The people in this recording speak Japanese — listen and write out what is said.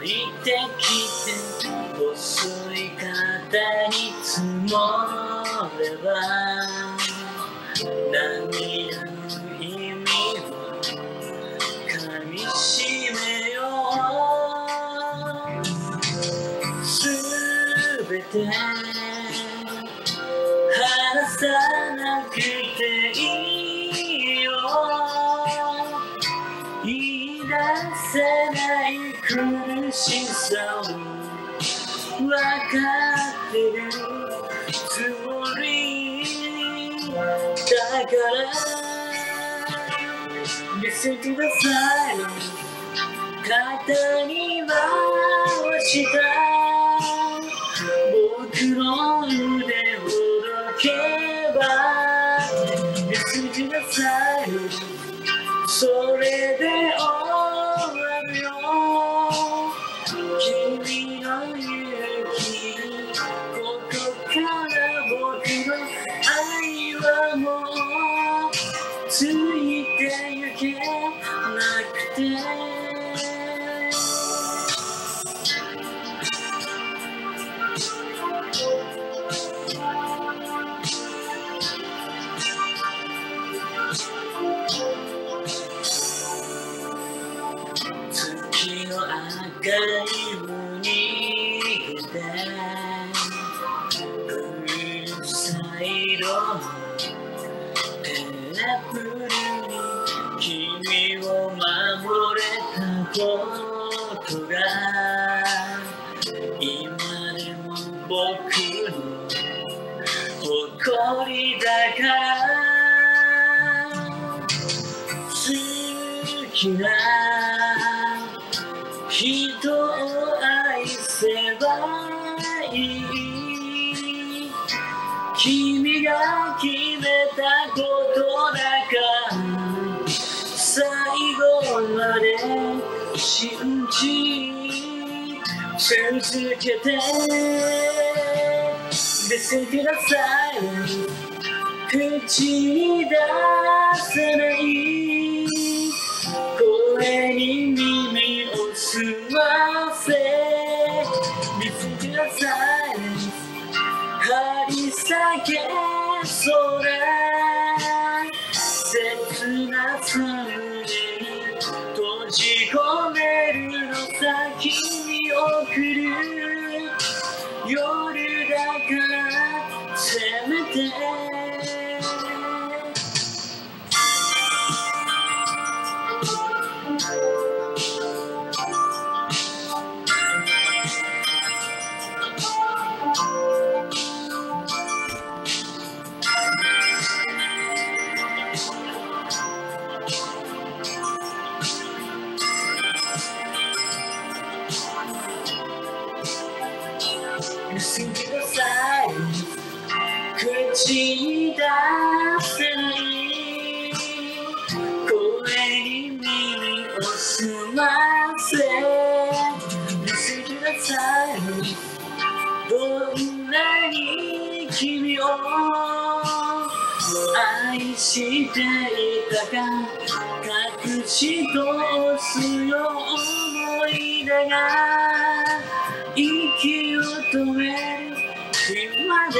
いてきて細い肩に積もれば涙の意味をかみしめようすべて話さなくていいよ言い出せない苦しさを分かってるつもりだから Listen to the silence 肩に回した僕の腕ほどけば Listen to the silence それで終わるよ君の勇気ここから僕の愛はもうついてゆけなくて月の明かりを逃げてうるさい色のテーブルに君を守れたことが今でも僕の誇りだから好きな人を愛せばいい君が決めたことだから最後まで信じ続けて Listen to the silence 口に出せない声に耳を澄ませ Listen to the silence 張り裂けそうな切な寒に閉じ込めるのさ君を送る夜だからせめてListen to the silence 口に出せない声に耳を澄ませ Listen to the silence どんなに君を愛していたか隠し通すよ思い出が息を止める日まで